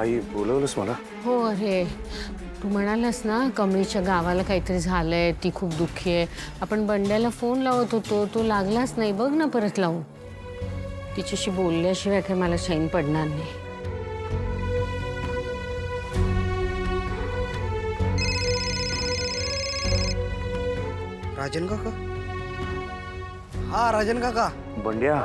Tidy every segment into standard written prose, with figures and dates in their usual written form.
आई बोलवलंस मला? हो अरे, तू म्हणालास ना कमळीच्या गावाला काहीतरी झालंय, ती खूप दुःखी आहे. आपण बंड्याला फोन लावत होतो, तो लागलाच नाही. बघ ना परत लावून. तिच्याशी बोलल्याशिवाय काही मला चैन पडणार नाही. राजन काका? हा राजन काका. बंड्या,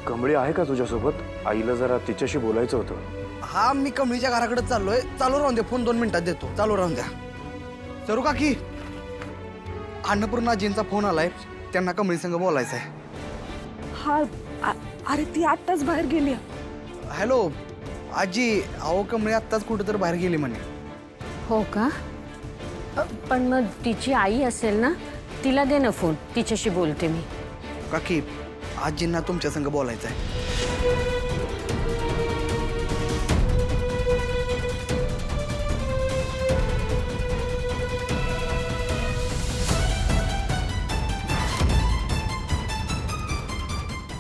कमळी आहे का तुझ्यासोबत? आईला जरा तिच्याशी बोलायचं होतं. हा मी कमळीच्या घराकडे चाललोय. चालू राहून दे, फोन 2 मिनिटात देतो. चालू राहून द्या. सरू काकी, अन्नपूर्णाजींचा फोन आलाय, त्यांना कमळी संग बोलायचंय. हा अरे ती आत्ताच बाहेर गेली. हॅलो आजी, अहो कमळी आत्ताच कुठं तर बाहेर गेली म्हणे. हो का? पण मग तिची आई असेल ना, तिला दे ना फोन, तिच्याशी बोलते मी. काकी, आजींना तुमच्या संग बोलायचंय.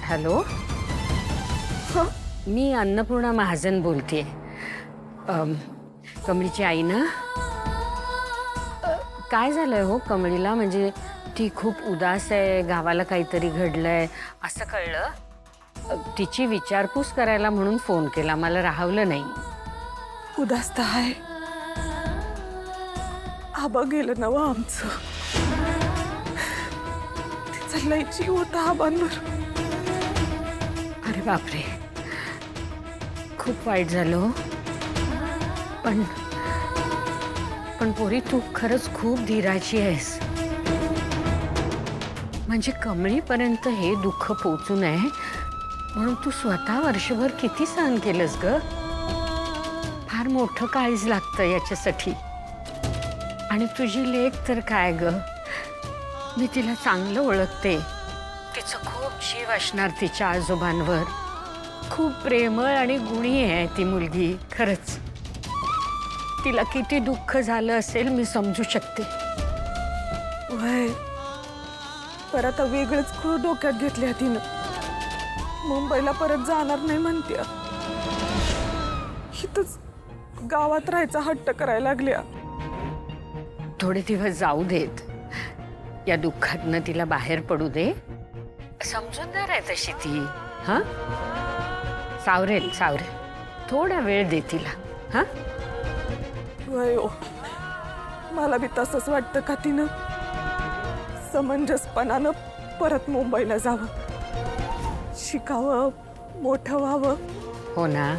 हॅलो, मी अन्नपूर्णा महाजन बोलतेय. कमळीची आई ना? काय झालंय हो कमळीला? म्हणजे ती खूप उदास आहे, गावाला काहीतरी घडलंय असं कळलं. तिची विचारपूस करायला म्हणून फोन केला, मला राहवलं नाही. उदास तर आहे. आबा गेलं नव आमचं. तिचा लय जीव होता आबांवर. अरे बापरे, खूप वाईट झालं हो. पण पोरी, तू खरंच खूप धीराची आहेस. म्हणजे कमळीपर्यंत हे दुःख पोचू नये म्हणून तू स्वतः वर्षभर किती सहन केलंस ग. फार मोठं काळीज लागतं याच्यासाठी. आणि तुझी लेक तर काय ग, मी तिला चांगलं ओळखते. तिचं खूप जीव असणार तिच्या आजोबांवर. खूप प्रेमळ आणि गुणी आहे ती मुलगी. खरंच तिला किती दुःख झालं असेल मी समजू शकते. वय परत वेगळंच खूप डोक्यात घेतल्या तिनं. मुंबईला परत जाणार नाही म्हणते. इथंच गावात राहायचा हट्ट करायला लागल्या. थोडे दिवस जाऊ देत, या दुःखातनं तिला बाहेर पडू दे. समजूनदार आहे तशी ती. हा, सावरेल सावरेल. थोडा वेळ दे तिला. हा, वय ओ, मला बी तसंच वाटतं का तिनं समंजसपणानं परत मुंबईला जावं, शिकावं, मोठं व्हावं. हो ना,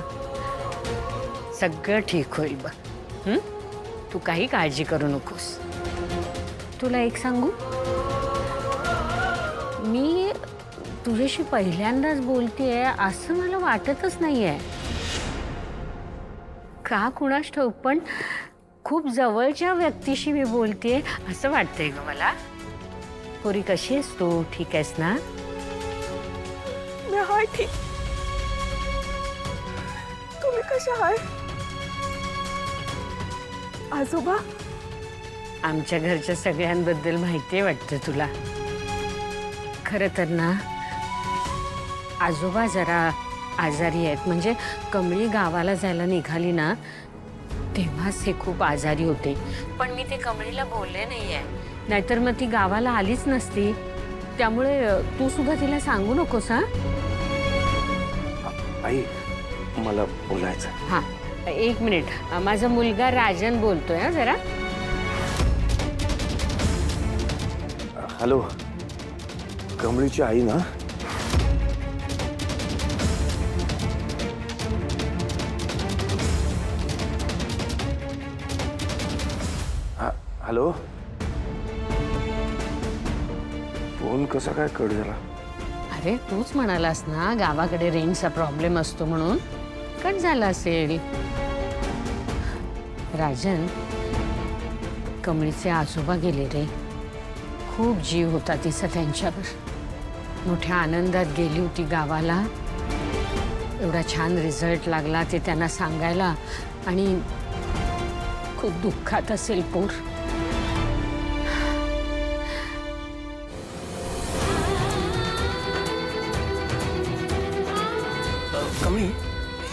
सगळं ठीक होईल बघ. तू काही काळजी करू नकोस. तुला एक सांगू, मी तुझ्याशी पहिल्यांदाच बोलतेय असं मला वाटतच नाहीये. का कुणास ठाऊक, पण खूप जवळच्या व्यक्तीशी मी बोलतेय असं वाटतंय ग मला. पोरी, कशी आहेस तू? ठीक आहेस ना? मी हाय ठीक. तुम्ही कशा हाय? आजोबा? आमच्या घरच्या सगळ्यांबद्दल माहिती वाटतं तुला. खरं तर ना, आजोबा जरा आजारी आहेत. म्हणजे कमळी गावाला जायला निघाली ना, तेव्हाच हे खूप आजारी होते. पण मी ते कमळीला बोलले नाहीये, नाहीतर मग ती गावाला आलीच नसती. त्यामुळे तू सुद्धा तिला सांगू नकोस. हा, आई मला बोलायचं. हा, एक मिनिट. माझा मुलगा राजन बोलतोय. हा, जरा. हॅलो, कमळीची आई ना? हॅलो, फोन कसा काय कट झाला? अरे तूच म्हणालास ना गावाकडे रेंजचा प्रॉब्लेम असतो म्हणून कट झाला असेल. राजन, कमळीचे आजोबा गेले रे. खूप जीव होता तिचा त्यांच्यावर. मोठ्या आनंदात गेली होती गावाला. एवढा छान रिझल्ट लागला ते त्यांना सांगायला. आणि खूप दुःखात असेल पोर. कमळी,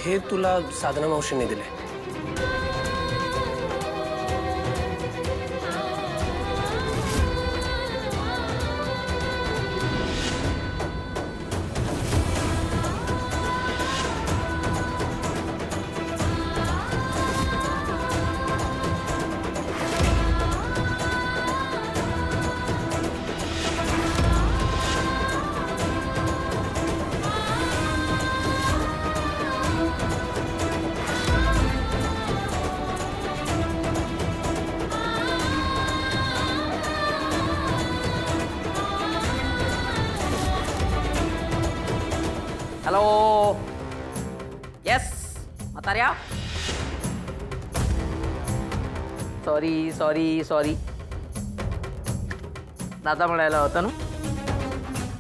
हे तुला साधना मावशीने दिले. हॅलो. येस म्हाताऱ्या. Sorry sorry sorry. दादा म्हणायला होता ना.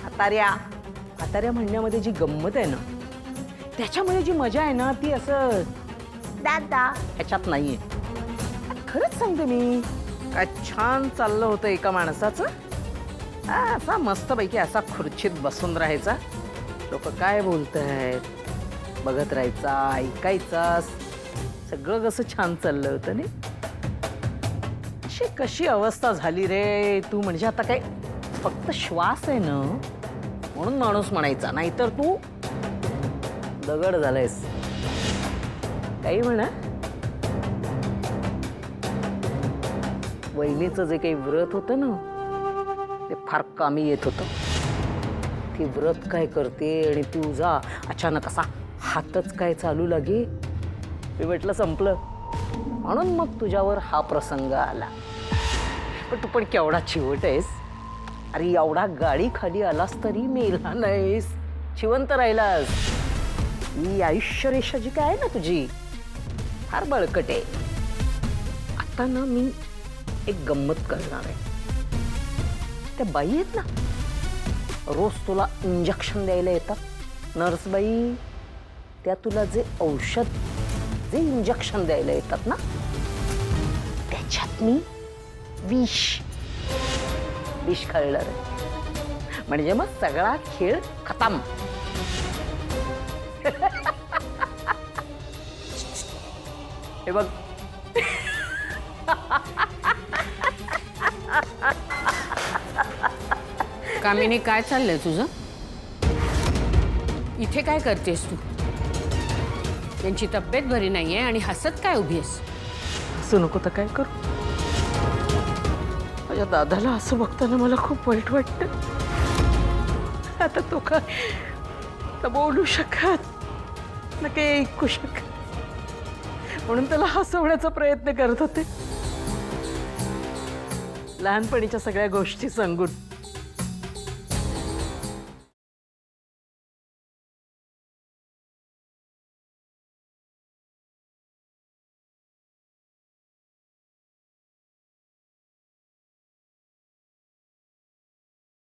म्हाताऱ्या म्हाताऱ्या म्हणण्यामध्ये जी गंमत आहे ना, त्याच्यामध्ये जी मजा आहे ना, ती असं दादा ह्याच्यात नाहीये. खरंच सांगते मी, काय छान चाललं होतं एका माणसाचं. असा मस्तपैकी असा खुर्चीत बसून राहायचा, लोक काय बोलतायत बघत राहायचा, ऐकायचा. सगळं कसं छान चाललं होतं नाही. अशी कशी अवस्था झाली रे तू. म्हणजे आता काय फक्त श्वास आहे ना म्हणून माणूस म्हणायचा, नाहीतर तू दगड झालायस. काही म्हणा. वहिनीचं जे काही व्रत होतं ना, ते फार कामी येत होतं. ती व्रत काय करते आणि तुझा अचानक असा हातच काय चालू लागे. मी म्हटलं संपलं, म्हणून मग तुझ्यावर हा प्रसंग आला. पण तू पण केवढा चिवट आहेस. अरे एवढा गाडी खाली आलास तरी मेला नाहीस, जिवंत राहिलास. ही आयुष्यरेषा जी काय आहे ना तुझी, फार बळकट आहे. आता ना मी एक गंमत करणार आहे. त्या बाई आहेत ना, रोज तुला इंजेक्शन द्यायला येतात नर्सबाई. त्या तुला जे औषध, जे इंजेक्शन द्यायला येतात ना, त्याच्यात मी विष खाल्लं. म्हणजे मग सगळा खेळ खतम. हे बघ. कामिनी, काय चाललंय तुझं? इथे काय करतेस तू? त्यांची तब्येत बरी नाहीये आणि हसत काय उभी आहेस? असं नको तर काय करू. माझ्या दादाला असं बघताना मला खूप वाईट वाटतं. आता तो काय तर बोलू शकत ना, काही ऐकू शकत, म्हणून त्याला हसवण्याचा प्रयत्न करत होते. लहानपणीच्या सगळ्या गोष्टी सांगून